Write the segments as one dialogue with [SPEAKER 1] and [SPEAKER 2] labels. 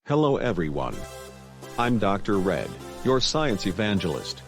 [SPEAKER 1] Hello everyone. I'm Dr. Red, your science evangelist.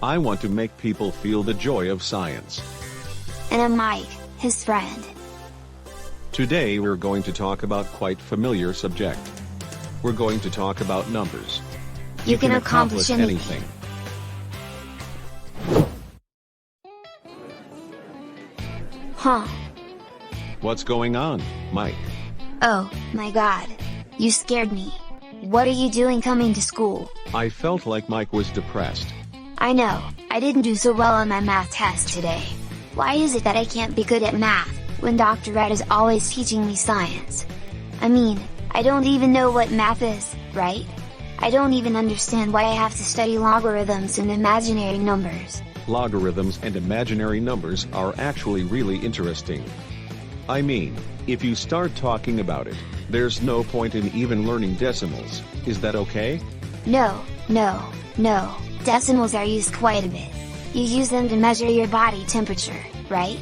[SPEAKER 1] I want to make people feel the joy of science.
[SPEAKER 2] And I'm Mike, his friend.
[SPEAKER 1] Today we're going to talk about quite familiar subject. We're going to talk about numbers.
[SPEAKER 2] You can accomplish anything. Huh.
[SPEAKER 1] What's going on, Mike?
[SPEAKER 2] Oh, my God. You scared me. What are you doing coming to school?
[SPEAKER 1] I felt like Mike was depressed.
[SPEAKER 2] I know, I didn't do so well on my math test today. Why is it that I can't be good at math, when Dr. Red is always teaching me science? I mean, I don't even know what math is, right? I don't even understand why I have to study logarithms and imaginary numbers.
[SPEAKER 1] Logarithms and imaginary numbers are actually really interesting. I mean, if you start talking about it, there's no point in even learning decimals, is that okay?
[SPEAKER 2] No. Decimals are used quite a bit. You use them to measure your body temperature, right?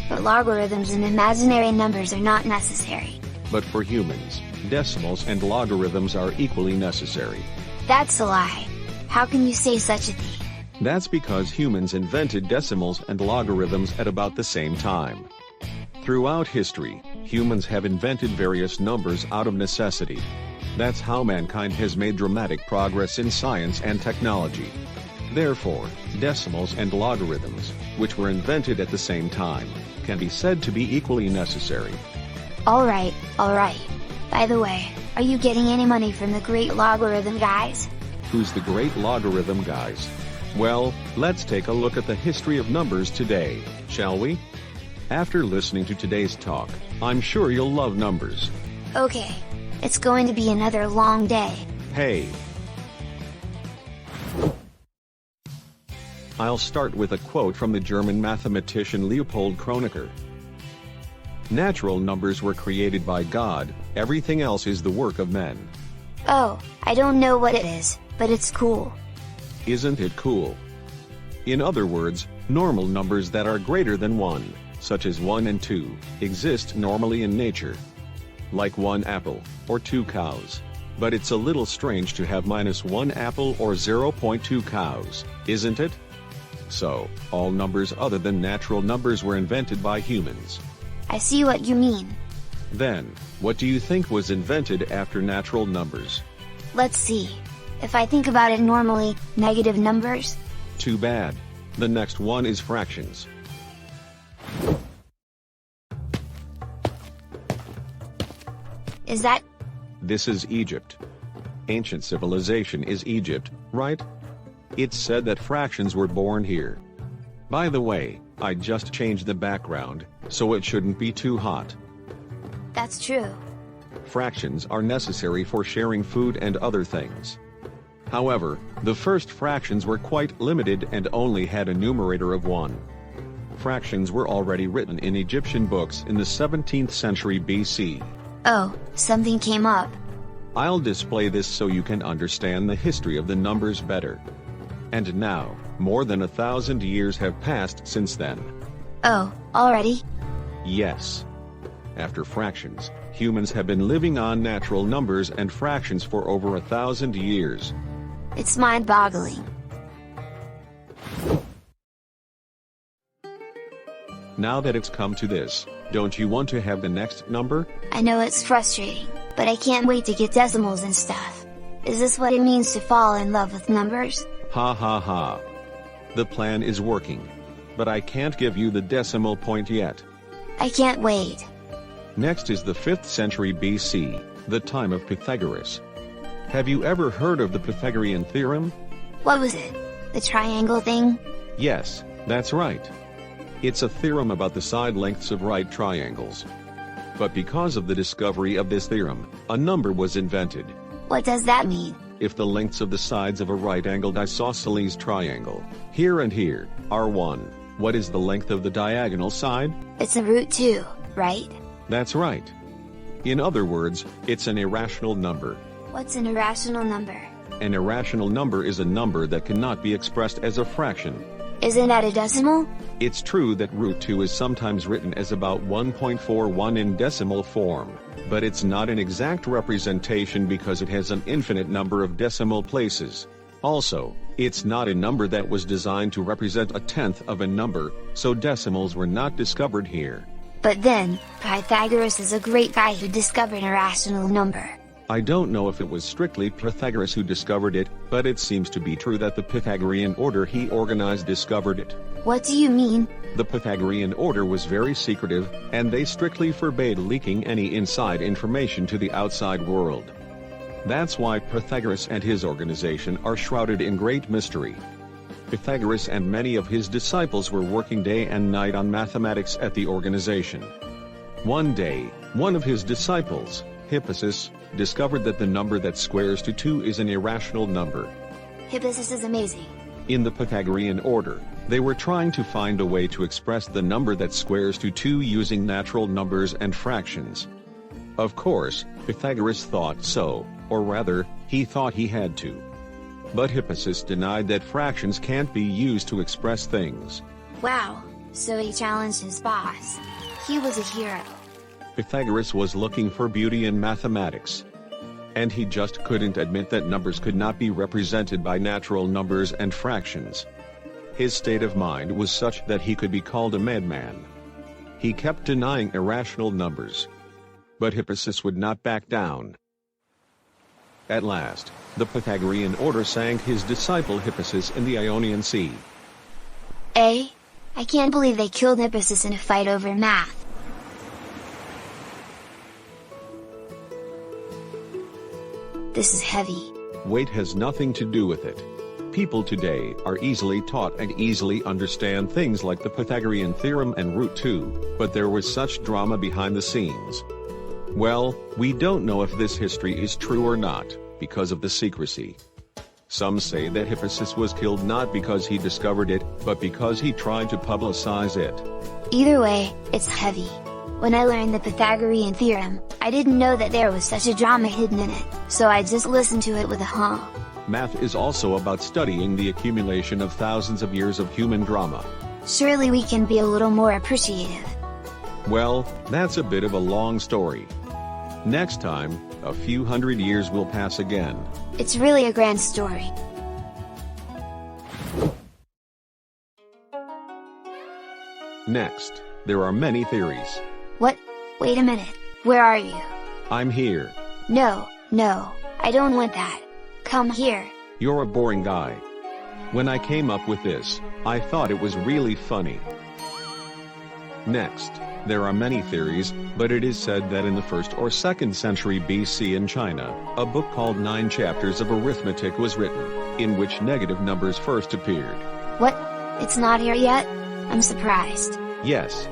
[SPEAKER 2] But logarithms and imaginary numbers are not necessary.
[SPEAKER 1] But for humans, decimals and logarithms are equally necessary.
[SPEAKER 2] That's a lie. How can you say such a thing?
[SPEAKER 1] That's because humans invented decimals and logarithms at about the same time. Throughout history, humans have invented various numbers out of necessity. That's how mankind has made dramatic progress in science and technology. Therefore, decimals and logarithms, which were invented at the same time, can be said to be equally necessary.
[SPEAKER 2] Alright. By the way, are you getting any money from the great logarithm guys?
[SPEAKER 1] Who's the great logarithm guys? Well, let's take a look at the history of numbers today, shall we? After listening to today's talk, I'm sure you'll love numbers.
[SPEAKER 2] Okay. It's going to be another long day.
[SPEAKER 1] Hey! I'll start with a quote from the German mathematician Leopold Kronecker. Natural numbers were created by God, everything else is the work of men.
[SPEAKER 2] Oh, I don't know what it is, but it's cool.
[SPEAKER 1] Isn't it cool? In other words, normal numbers that are greater than 1, such as 1 and 2, exist normally in nature. Like 1 apple, or 2 cows. But it's a little strange to have -1 apple or 0.2 cows, isn't it? So, all numbers other than natural numbers were invented by humans.
[SPEAKER 2] I see what you mean.
[SPEAKER 1] Then, what do you think was invented after natural numbers?
[SPEAKER 2] Let's see. If I think about it normally, negative numbers?
[SPEAKER 1] Too bad. The next one is fractions.
[SPEAKER 2] Is that?
[SPEAKER 1] This is Egypt. Ancient civilization is Egypt, right? It's said that fractions were born here. By the way, I just changed the background, so it shouldn't be too hot.
[SPEAKER 2] That's true.
[SPEAKER 1] Fractions are necessary for sharing food and other things. However, the first fractions were quite limited and only had a numerator of 1. Fractions were already written in Egyptian books in the 17th century BC.
[SPEAKER 2] Oh, something came up.
[SPEAKER 1] I'll display this so you can understand the history of the numbers better. And now, more than 1,000 years have passed since then.
[SPEAKER 2] Oh, already?
[SPEAKER 1] Yes. After fractions, humans have been living on natural numbers and fractions for over 1,000 years.
[SPEAKER 2] It's mind-boggling.
[SPEAKER 1] Now that it's come to this, don't you want to have the next number?
[SPEAKER 2] I know it's frustrating, but I can't wait to get decimals and stuff. Is this what it means to fall in love with numbers?
[SPEAKER 1] Ha ha ha. The plan is working. But I can't give you the decimal point yet.
[SPEAKER 2] I can't wait.
[SPEAKER 1] Next is the 5th century BC, the time of Pythagoras. Have you ever heard of the Pythagorean theorem?
[SPEAKER 2] What was it? The triangle thing?
[SPEAKER 1] Yes, that's right. It's a theorem about the side lengths of right triangles. But because of the discovery of this theorem, a number was invented.
[SPEAKER 2] What does that mean?
[SPEAKER 1] If the lengths of the sides of a right-angled isosceles triangle, here and here, are 1, what is the length of the diagonal side?
[SPEAKER 2] It's a root 2, right?
[SPEAKER 1] That's right. In other words, it's an irrational number.
[SPEAKER 2] What's an irrational number?
[SPEAKER 1] An irrational number is a number that cannot be expressed as a fraction.
[SPEAKER 2] Isn't that a decimal?
[SPEAKER 1] It's true that root 2 is sometimes written as about 1.41 in decimal form, but it's not an exact representation because it has an infinite number of decimal places. Also, it's not a number that was designed to represent a tenth of a number, so decimals were not discovered here.
[SPEAKER 2] But then, Pythagoras is a great guy who discovered a rational number.
[SPEAKER 1] I don't know if it was strictly Pythagoras who discovered it, but it seems to be true that the Pythagorean order he organized discovered it.
[SPEAKER 2] What do you mean?
[SPEAKER 1] The Pythagorean order was very secretive, and they strictly forbade leaking any inside information to the outside world. That's why Pythagoras and his organization are shrouded in great mystery. Pythagoras and many of his disciples were working day and night on mathematics at the organization. One day, one of his disciples, Hippasus, discovered that the number that squares to 2 is an irrational number.
[SPEAKER 2] Hippasus is amazing.
[SPEAKER 1] In the Pythagorean order, they were trying to find a way to express the number that squares to 2 using natural numbers and fractions. Of course, Pythagoras thought so, or rather, he thought he had to. But Hippasus denied that fractions can't be used to express things.
[SPEAKER 2] Wow, so he challenged his boss. He was a hero.
[SPEAKER 1] Pythagoras was looking for beauty in mathematics. And he just couldn't admit that numbers could not be represented by natural numbers and fractions. His state of mind was such that he could be called a madman. He kept denying irrational numbers. But Hippasus would not back down. At last, the Pythagorean order sank his disciple Hippasus in the Ionian Sea.
[SPEAKER 2] I can't believe they killed Hippasus in a fight over math. This is heavy.
[SPEAKER 1] Weight has nothing to do with it. People today are easily taught and easily understand things like the Pythagorean theorem and root 2, but there was such drama behind the scenes. Well, we don't know if this history is true or not, because of the secrecy. Some say that Hippasus was killed not because he discovered it, but because he tried to publicize it.
[SPEAKER 2] Either way, it's heavy. When I learned the Pythagorean theorem, I didn't know that there was such a drama hidden in it, so I just listened to it with a huh.
[SPEAKER 1] Math is also about studying the accumulation of thousands of years of human drama.
[SPEAKER 2] Surely we can be a little more appreciative.
[SPEAKER 1] Well, that's a bit of a long story. Next time, a few hundred years will pass again.
[SPEAKER 2] It's really a grand story.
[SPEAKER 1] Next, there are many theories.
[SPEAKER 2] What? Wait a minute, where are you?
[SPEAKER 1] I'm here.
[SPEAKER 2] No, I don't want that. Come here.
[SPEAKER 1] You're a boring guy. When I came up with this, I thought it was really funny. Next, there are many theories, but it is said that in the 1st or 2nd century BC in China, a book called 9 Chapters of Arithmetic was written, in which negative numbers first appeared.
[SPEAKER 2] What? It's not here yet? I'm surprised.
[SPEAKER 1] Yes.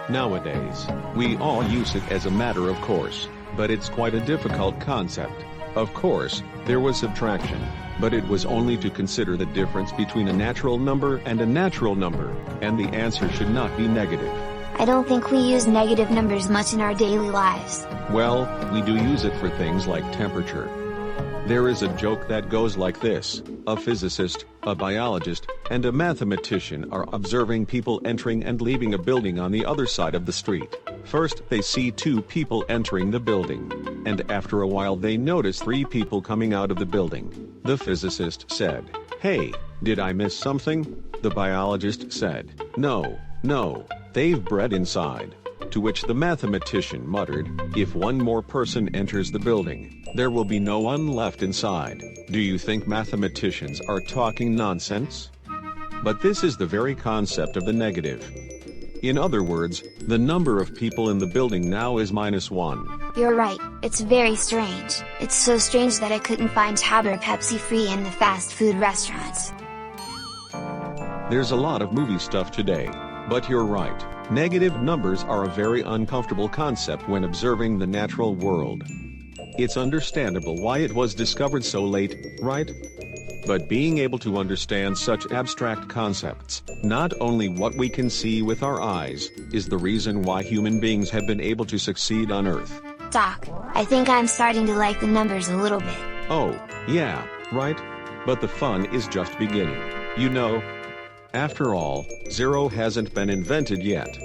[SPEAKER 1] Nowadays, we all use it as a matter of course, but it's quite a difficult concept. Of course, there was subtraction, but it was only to consider the difference between a natural number and a natural number, and the answer should not be negative.
[SPEAKER 2] I don't think we use negative numbers much in our daily lives.
[SPEAKER 1] Well, we do use it for things like temperature. There is a joke that goes like this: a physicist, a biologist, and a mathematician are observing people entering and leaving a building on the other side of the street. First, they see 2 people entering the building. And after a while they notice 3 people coming out of the building. The physicist said, "Hey, did I miss something?" The biologist said, No, they've bred inside." To which the mathematician muttered, "If one more person enters the building, there will be no one left inside." Do you think mathematicians are talking nonsense? But this is the very concept of the negative. In other words, the number of people in the building now is -1.
[SPEAKER 2] You're right, it's very strange. It's so strange that I couldn't find Tab or Pepsi free in the fast food restaurants.
[SPEAKER 1] There's a lot of movie stuff today, but you're right. Negative numbers are a very uncomfortable concept when observing the natural world. It's understandable why it was discovered so late, right? But being able to understand such abstract concepts, not only what we can see with our eyes, is the reason why human beings have been able to succeed on Earth.
[SPEAKER 2] Doc, I think I'm starting to like the numbers a little bit.
[SPEAKER 1] Oh, yeah, right? But the fun is just beginning, you know? After all, 0 hasn't been invented yet.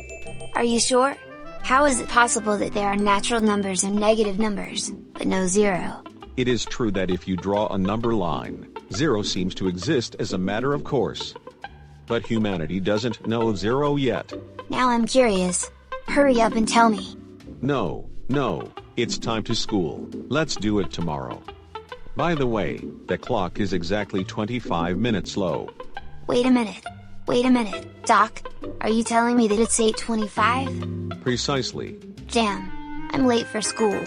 [SPEAKER 2] Are you sure? How is it possible that there are natural numbers and negative numbers, but no zero?
[SPEAKER 1] It is true that if you draw a number line, zero seems to exist as a matter of course. But humanity doesn't know zero yet.
[SPEAKER 2] Now I'm curious. Hurry up and tell me.
[SPEAKER 1] No, it's time to school. Let's do it tomorrow. By the way, the clock is exactly 25 minutes low.
[SPEAKER 2] Wait a minute, Doc, are you telling me that it's 8:25?
[SPEAKER 1] Precisely.
[SPEAKER 2] Damn, I'm late for school.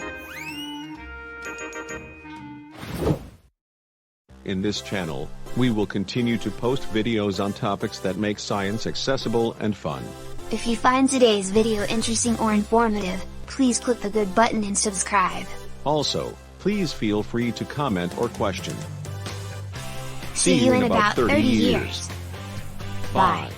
[SPEAKER 1] In this channel, we will continue to post videos on topics that make science accessible and fun.
[SPEAKER 2] If you find today's video interesting or informative, please click the good button and subscribe.
[SPEAKER 1] Also, please feel free to comment or question.
[SPEAKER 2] See you in about 30 years. Bye.